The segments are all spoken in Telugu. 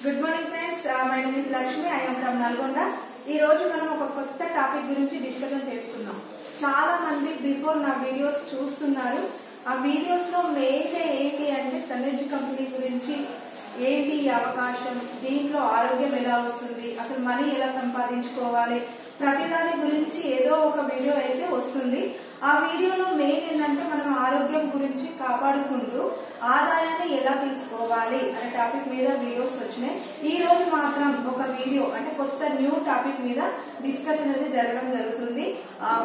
Good morning friends, my name is Lakshmi. I am from Nalgonda. ఈ రోజు మనం ఒక కొత్త టాపిక్ గురించి డిస్కషన్ చేసుకుందాం. చాలా మంది బిఫోర్ నా వీడియోస్ చూస్తున్నారు. ఆ వీడియోస్ లో మెయిన్ గా ఏంటి అంటే సనెర్జీ కంపెనీ గురించి ఏంటి అవకాశం, దీంట్లో ఆరోగ్యం ఎలా వస్తుంది, అసలు మనీ ఎలా సంపాదించుకోవాలి, ప్రతిదాని గురించి ఏదో ఒక వీడియో అయితే వస్తుంది. ఆ వీడియోలో మెయిన్ ఏంటంటే మనం ఆరోగ్యం గురించి కాపాడుకుంటూ ఆదాయాన్ని ఎలా తీసుకోవాలి అనే టాపిక్ మీద వీడియోస్ వచ్చినాయి. ఈ రోజు మాత్రం ఒక వీడియో అంటే కొత్త న్యూ టాపిక్ మీద డిస్కషన్ అనేది జరగడం జరుగుతుంది.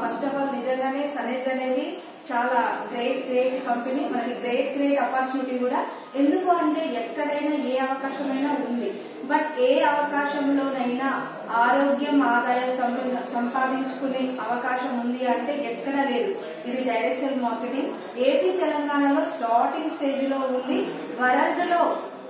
ఫస్ట్ ఆఫ్ ఆల్ నిజంగానే సనెర్జీ అనేది చాలా గ్రేట్ కంపెనీ, మనకి గ్రేట్ ఆపర్చునిటీ కూడా. ఎందుకు అంటే ఎక్కడైనా ఏ అవకాశమైనా ఉంది, బట్ ఏ అవకాశంలోనైనా ఆరోగ్యం ఆదాయం సంపాదించుకునే అవకాశం ఉంది అంటే ఎక్కడ లేదు. ఇది డైరెక్ట్ సేల్ మార్కెటింగ్. ఏపీ తెలంగాణలో స్టార్టింగ్ స్టేజ్ లో ఉంది. వరల్డ్ లో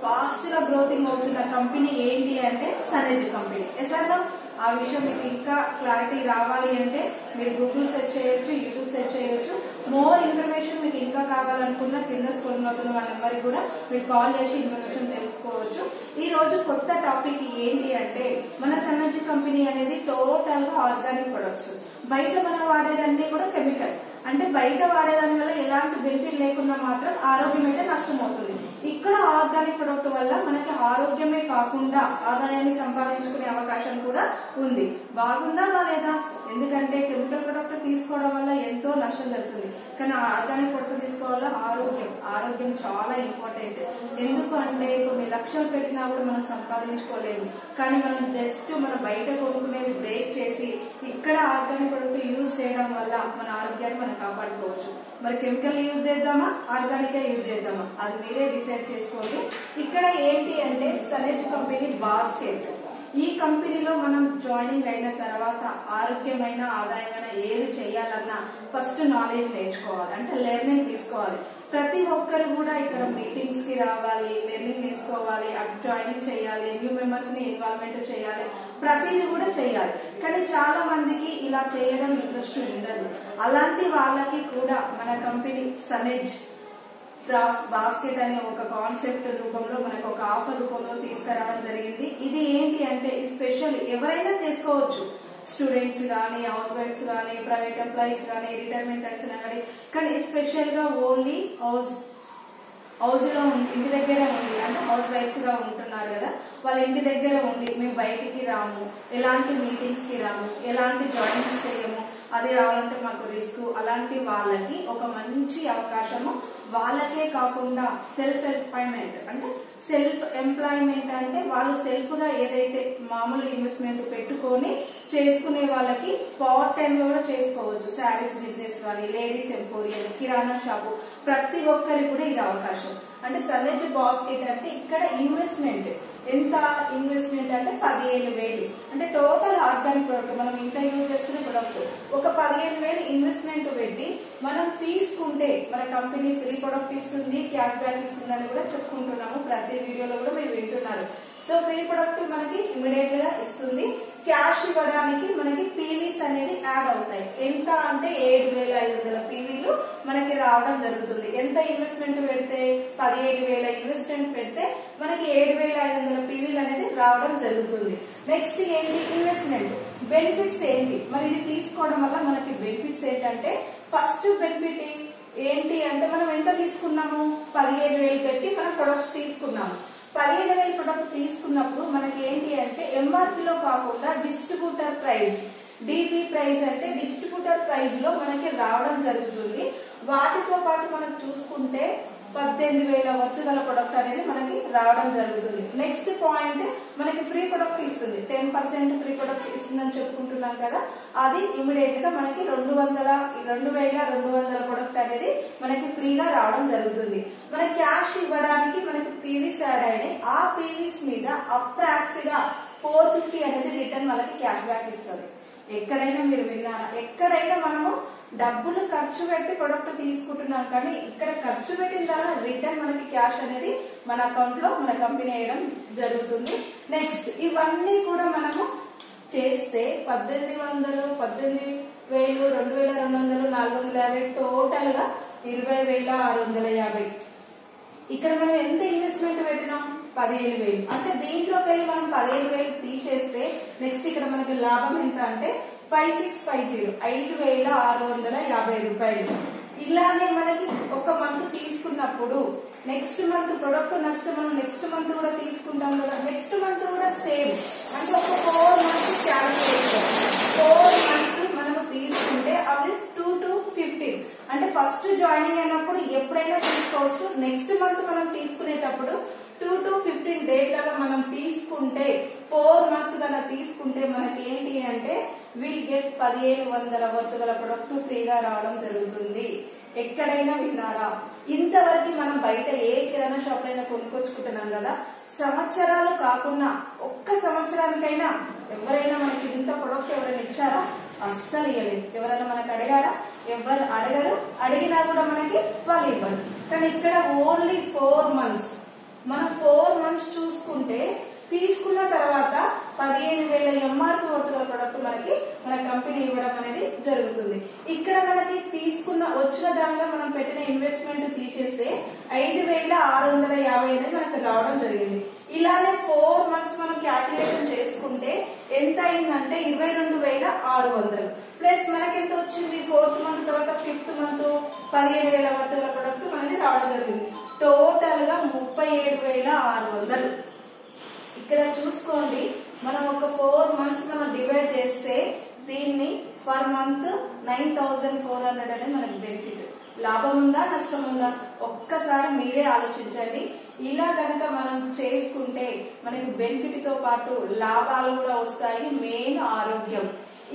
ఫాస్ట్ గా గ్రోతింగ్ అవుతున్న కంపెనీ ఏంటి అంటే సనెర్జీ కంపెనీ. ఎస్ఆర్లో ఆ విషయం మీకు ఇంకా క్లారిటీ రావాలి అంటే మీరు గూగుల్ సెర్చ్ చేయొచ్చు, యూట్యూబ్ సెర్చ్ చేయొచ్చు. మోర్ ఇన్ఫర్మేషన్ మీకు ఇంకా కావాలనుకున్న కింద స్క్రోల్ అవుతున్న మా నెంబర్ కూడా మీరు కాల్ చేసి ఇన్ఫర్మేషన్ తెలుసుకోవచ్చు. ఈ రోజు కొత్త టాపిక్ ఏంటి అంటే మన సనెర్జీ కంపెనీ అనేది టోటల్ గా ఆర్గానిక్ ప్రొడక్ట్స్. బయట మనం వాడేదన్నీ కూడా కెమికల్. అంటే బయట వాడేదాని వల్ల ఎలాంటి బెనిఫిట్ లేకుండా మాత్రం ఆరోగ్యం అయితే నష్టమవుతుంది. ఇక్కడ ఆర్గానిక్ ప్రొడక్ట్ వల్ల మనకి ఆరోగ్యమే కాకుండా ఆదాయాన్ని సంపాదించుకునే అవకాశం కూడా ఉంది. బాగుందా బాలేదా? ఎందుకంటే కెమికల్ ప్రొడక్ట్ తీసుకోవడం వల్ల ఎంతో నష్టం జరుగుతుంది, కానీ ఆర్గానిక్ ప్రొడక్ట్ తీసుకోవడం వల్ల ఆరోగ్యం చాలా ఇంపార్టెంట్. ఎందుకు అంటే కొన్ని లక్షలు పెట్టినా కూడా మనం సంపాదించుకోలేము, కానీ మనం జస్ట్ మనం బయట కొనుక్కునేది బ్రేక్ చేసి ఇక్కడ ఆర్గానిక్ ప్రొడక్ట్ యూజ్ చేయడం వల్ల మన ఆరోగ్యాన్ని మనం కాపాడుకోవచ్చు. మరి కెమికల్ యూజ్ చేద్దామా, ఆర్గానిక్ యూజ్ చేద్దామా, అది మీరే డిసైడ్ చేసుకోండి. ఇక్కడ ఏంటి అంటే సనెర్జీ కంపెనీ బాస్కెట్. ఈ కంపెనీలో మనం జాయినింగ్ అయిన తర్వాత ఆరోగ్యమైన ఆదాయమైన ఏది చేయాలన్నా ఫస్ట్ నాలెడ్జ్ నేర్చుకోవాలి, అంటే లెర్నింగ్ తీసుకోవాలి. ప్రతి ఒక్కరు కూడా ఇక్కడ మీటింగ్స్ కి రావాలి, లెర్నింగ్ తీసుకోవాలి, అటు జాయినింగ్ చేయాలి, న్యూ మెంబర్స్ ని ఇన్వాల్వ్మెంట్ చేయాలి, ప్రతిదీ కూడా చేయాలి. కానీ చాలా మందికి ఇలా చేయడం ఇంట్రెస్ట్ ఉండదు. అలాంటి వాళ్ళకి కూడా మన కంపెనీ సనెర్జీ బాస్కెట్ అనే ఒక కాన్సెప్ట్ రూపంలో మనకు ఒక ఆఫర్ రూపంలో తీసుకురావడం జరిగింది. ఇది ఏంటి అంటే స్పెషల్ ఎవరైనా చేసుకోవచ్చు, స్టూడెంట్స్ కానీ, హౌస్ వైఫ్స్ కానీ, ప్రైవేట్ ఎంప్లాయీస్ కానీ, రిటైర్మెంటర్స్ కానీ స్పెషల్ గా ఓన్లీ హౌస్ లో ఇంటి దగ్గరే ఉండి, అంటే హౌస్ వైఫ్స్ గా ఉంటున్నారు కదా, వాళ్ళ ఇంటి దగ్గర ఉండి మేము బయటికి రాము, ఎలాంటి మీటింగ్స్ కి రాము, ఎలాంటి జాయినింగ్స్ చేయము, అది రావాలంటే మాకు రిస్క్. అలాంటి వాళ్ళకి ఒక మంచి అవకాశము. వాళ్ళకే కాకుండా సెల్ఫ్ ఎంప్లాయ్మెంట్ అంటే వాళ్ళు సెల్ఫ్ గా ఏదైతే మామూలు ఇన్వెస్ట్మెంట్ పెట్టుకొని చేసుకునే వాళ్ళకి పార్ట్ టైం కూడా చేసుకోవచ్చు. శారీస్ బిజినెస్ కానీ, లేడీస్ ఎంపోరియం, కిరాణా షాపు, ప్రతి ఒక్కరికి కూడా ఇది అవకాశం. అంటే సనెర్జీ బాస్కెట్ అంటే ఇక్కడ ఇన్వెస్ట్మెంట్ ఎంత ఇన్వెస్ట్మెంట్ అంటే 15,000. అంటే టోటల్ ఆర్గానిక్ ప్రొడక్ట్ మనం ఇంట్లో యూజ్ చేసుకునే ప్రొడక్ట్ ఒక 15,000 ఇన్వెస్ట్మెంట్ పెట్టి మనం తీసుకుంటే మన కంపెనీ ఫ్రీ ప్రొడక్ట్ ఇస్తుంది, క్యాష్ బ్యాక్ ఇస్తుంది అని కూడా చెప్పుకుంటున్నాము. ప్రతి వీడియోలో కూడా మీరు వింటున్నారు. సో ఫ్రీ ప్రొడక్ట్ మనకి ఇమీడియట్ గా ఇస్తుంది. క్యాష్ ఇవ్వడానికి మనకి పీవీస్ అనేది యాడ్ అవుతాయి. ఎంత అంటే 7,500 పీవీలు మనకి రావడం జరుగుతుంది. ఎంత ఇన్వెస్ట్మెంట్ పెడితే 15,000 ఇన్వెస్ట్మెంట్ పెడితే మనకి 7,500 పీవీలు అనేది రావడం జరుగుతుంది. నెక్స్ట్ ఏంటి ఇన్వెస్ట్మెంట్ బెనిఫిట్స్ ఏంటి, మరి ఇది తీసుకోవడం వల్ల మనకి బెనిఫిట్స్ ఏంటంటే ఫస్ట్ బెనిఫిట్ ఏంటి అంటే మనం ఎంత తీసుకున్నాము, 15,000 పెట్టి మనం ప్రొడక్ట్స్ తీసుకున్నాము. 15,000 ప్రొడక్ట్ తీసుకున్నప్పుడు మనకి ఏంటి అంటే ఎంఆర్పీలో కాకుండా డిస్ట్రిబ్యూటర్ ప్రైస్, డిపి ప్రైస్ అంటే డిస్ట్రిబ్యూటర్ ప్రైస్ లో మనకి రావడం జరుగుతుంది. వాటితో పాటు మనం చూసుకుంటే 18,000 వర్త్ గల ప్రొడక్ట్ అనేది మనకి రావడం జరుగుతుంది. నెక్స్ట్ పాయింట్ మనకి ఫ్రీ ప్రొడక్ట్ ఇస్తుంది. 10% ఫ్రీ ప్రొడక్ట్ ఇస్తుందని చెప్పుకుంటున్నాం కదా, అది ఇమీడియట్ గా మనకి 2,200 ప్రొడక్ట్ అనేది మనకి ఫ్రీగా రావడం జరుగుతుంది. మన క్యాష్ ఇవ్వడానికి మనకి పీవీస్ యాడ్ అయినాయి. ఆ పీవీస్ మీద అప్రాక్స్ గా 450 అనేది రిటర్న్ మనకి క్యాష్ బ్యాక్ ఇస్తుంది. ఎక్కడైనా మీరు విన్నారా? ఎక్కడైనా మనము డబ్బులు ఖర్చు పెట్టి ప్రొడక్ట్ తీసుకుంటున్నాం, కానీ ఇక్కడ ఖర్చు పెట్టిన తర్వాత రిటర్న్ మనకి క్యాష్ అనేది మన అకౌంట్ లో మన కంపెనీ వేయడం జరుగుతుంది. నెక్స్ట్ ఇవన్నీ కూడా మనము చేస్తే 18,000, 18,000, 2,200, 450, టోటల్ గా 20,650. ఇక్కడ మనం ఎంత ఇన్వెస్ట్మెంట్ పెట్టినాం, 15,000. అంటే దీంట్లోకి వెళ్ళి మనం 15,000 తీసేస్తే నెక్స్ట్ ఇక్కడ మనకి లాభం ఎంత అంటే 5650 5,650 రూపాయలు. ఇలానే మనకి ఒక మంత్ తీసుకున్నప్పుడు నెక్స్ట్ మంత్ ప్రొడక్ట్ నచ్చితే మనం నెక్స్ట్ మంత్ కూడా తీసుకుంటాం కదా, నెక్స్ట్ మంత్ కూడా సేమ్. అంటే ఒక 4 మంత్స్ క్యాలిక్యులేషన్, 4 మంత్స్ మనము తీసుకుంటే అవి 2 to 15. అంటే ఫస్ట్ జాయినింగ్ అయినప్పుడు ఎప్పుడైనా తీసుకోవచ్చు. నెక్స్ట్ మంత్ మనం తీసుకునేటప్పుడు 2 to 15 డేట్లలో మనం తీసుకుంటే 4 మంత్స్ కన్నా తీసుకుంటే మనకి ఏంటి అంటే విల్ గెట్ 1,500 వర్త్ గల ప్రొడక్ట్ ఫ్రీగా రావడం జరుగుతుంది. ఎక్కడైనా విన్నారా? ఇంతవరకు మనం బయట ఏ కిరాణా షాప్ అయినా కొనుక్కొచ్చుకుంటున్నాం కదా, సంవత్సరాలు కాకుండా ఒక్క సంవత్సరానికైనా ఎవరైనా మనకి ఇంత ప్రొడక్ట్ ఎవరైనా ఇచ్చారా? అస్సలు ఇవ్వలేదు. ఎవరైనా మనకు అడిగారా? ఎవరు అడగరు. అడిగినా కూడా మనకి వాళ్ళు ఇవ్వరు. కానీ ఇక్కడ ఓన్లీ 4 మంత్స్. మనం 4 మంత్స్ చూసుకుంటే తీసుకున్న తర్వాత 15,000 ఎంఆర్పి వర్త్ గల ప్రొడక్ట్ మనకి మన కంపెనీ ఇవ్వడం అనేది జరుగుతుంది. ఇక్కడ మనకి తీసుకున్న వచ్చిన దానిలో మనం పెట్టిన ఇన్వెస్ట్మెంట్ తీసేస్తే 5,650 అనేది మనకు రావడం జరిగింది. ఇలానే 4 మంత్స్ మనం క్యాల్కులేషన్ చేసుకుంటే ఎంత అయిందంటే 22,600 ప్లస్ మనకి ఎంత వచ్చింది 4th మంత్ తర్వాత 5th మంత్ 15,000 వర్త్ గల ప్రొడక్ట్ మనది రావడం జరిగింది. టోటల్ గా 37,600. ఇక్కడ చూసుకోండి, మనం ఒక 4 మంత్స్ మనం డివైడ్ చేస్తే దీన్ని ఫర్ మంత్ 9,400 అనేది మనకి బెనిఫిట్. లాభం ఉందా నష్టం ఉందా ఒక్కసారి మీరే ఆలోచించండి. ఇలా కనుక మనం చేసుకుంటే మనకి బెనిఫిట్ తో పాటు లాభాలు కూడా వస్తాయి. మెయిన్ ఆరోగ్యం.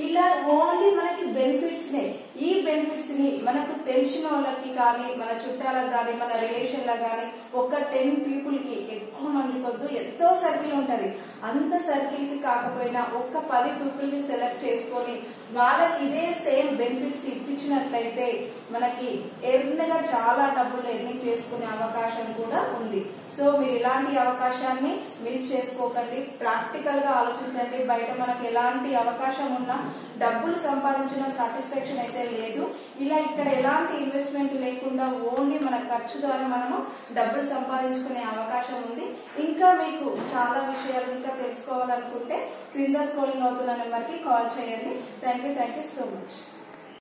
ఇలా ఓన్లీ మనకి బెనిఫిట్స్ నే. ఈ బెనిఫిట్స్ ని మనకు తెలిసిన వాళ్ళకి కానీ మన చుట్టాలకు కానీ మన రిలేషన్ లకు కానీ ఒక 10 పీపుల్ కి, ఎక్కువ మంది కొద్దు ఎంతో సర్కిల్ ఉంటది, అంత సర్కిల్ కి కాకపోయినా ఒక 10 పీపుల్ ని సెలెక్ట్ చేసుకొని వాళ్ళకి ఇదే సేమ్ బెనిఫిట్స్ ఇప్పించినట్లయితే మనకి ఎర్నగా చాలా డబ్బులు ఎర్నింగ్ చేసుకునే అవకాశం కూడా ఉంది. సో మీరు ఇలాంటి అవకాశాన్ని మిస్ చేసుకోకండి. ప్రాక్టికల్ గా ఆలోచించండి. బయట మనకి ఎలాంటి అవకాశం ఉన్నా డబ్బులు సంపాదించిన సాటిస్ఫాక్షన్ అయితే లేదు. ఇలా ఇక్కడ ఎలాంటి ఇన్వెస్ట్మెంట్ లేకుండా ఓన్లీ మన ఖర్చు ద్వారా మనము డబ్బులు సంపాదించుకునే అవకాశం ఉంది. ఇంకా మీకు చాలా విషయాలు ఇంకా తెలుసుకోవాలనుకుంటే క్రింద స్క్రోలింగ్ అవుతున్న నెంబర్కి కాల్ చేయండి. Thank you so much.